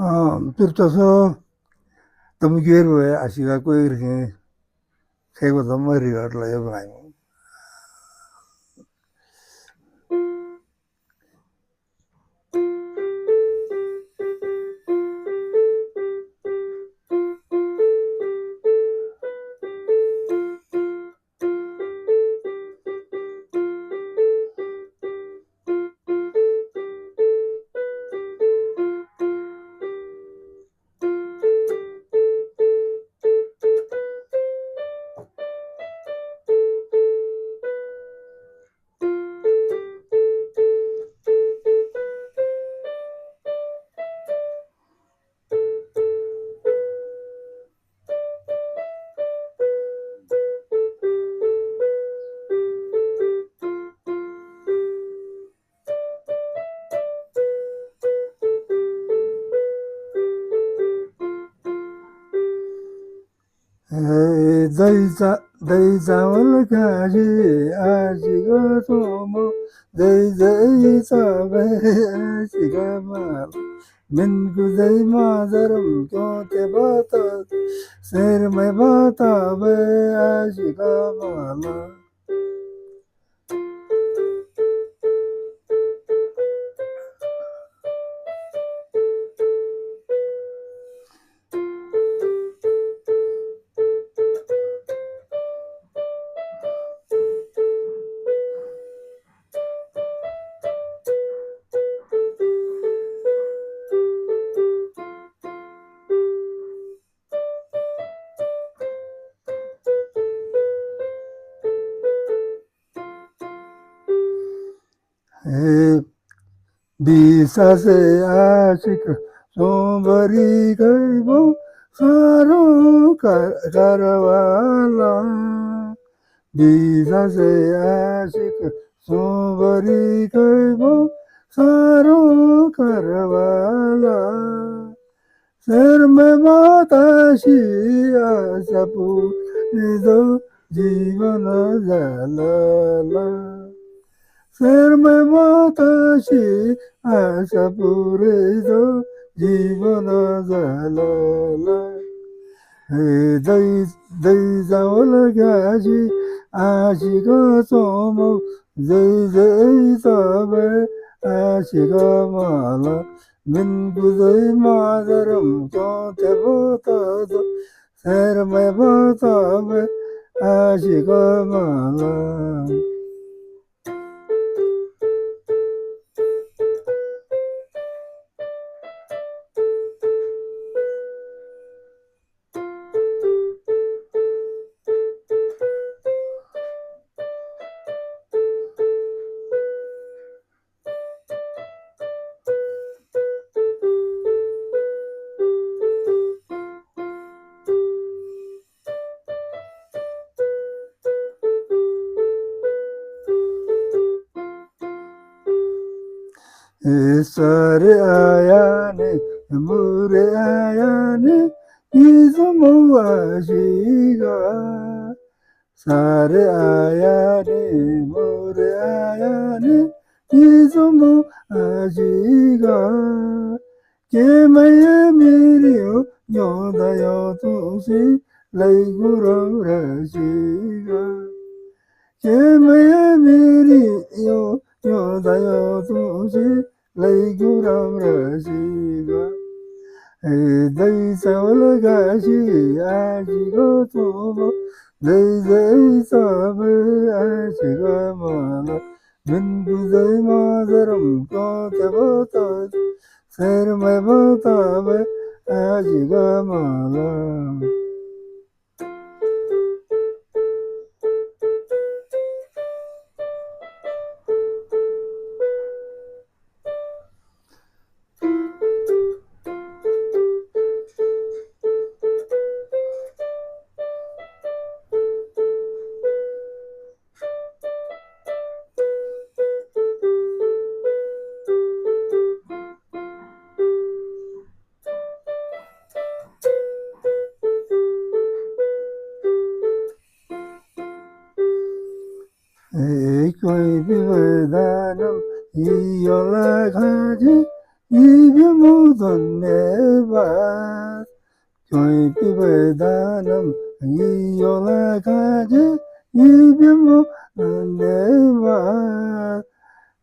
Pirtoso tamugeru ashiga koirhe kego tamari atla yabnai. Dai zawal kaji ashiga tomo dai sabe ashiga mal min guzai mazaram kyote bata ser mai bata be ashiga mala. Bisa se ashik sombari kaibo saro karawala. Bisa se ashik sombari kaibo saro karawala. Ser me matashi asapu nido jivana jalala. Ser me matashi asapurido jivana jalala. Dai zawal gaji ashiga somo zai sabe ashiga mala min guzai mazaram kyote bata ser me bata ashiga mala. Sare ayane, mure ayane, izumo ashiga. Sare ayane, mure ayane, izumo ashiga. Kemaye mirio, yoda yotusi, laiguro rashiga. Kemaye mirio, yoda yotusi, Laiguram Rasiga. Dai Saul Gashi Ashigo Tomo Dai Sabe Ashiga Mala Mingu Mazaram Kota Bota Ser Mai Bota Ashiga Mala. Ekoi Vivadanam Iyolakaji 입이 묻은 내밭 교회비배다는 이올라가지 입이 묻은 내밭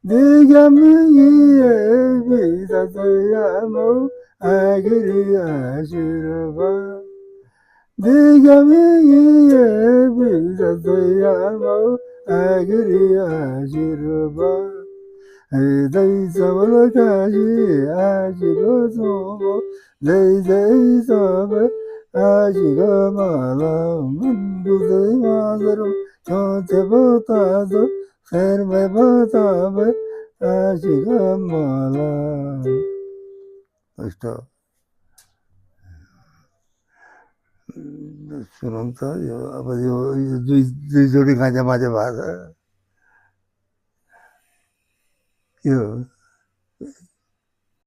내가 미에 비사서야 뭐 아기리 아시러봐 내가 미에 비사서야 뭐 아기리 아시러봐 Dei sabala kaji ajiga sobo dei sabe ajiga mala mundu dei mazaru chote batazo serme batabe ajiga mala Questo non so io due giorni che andiamo a io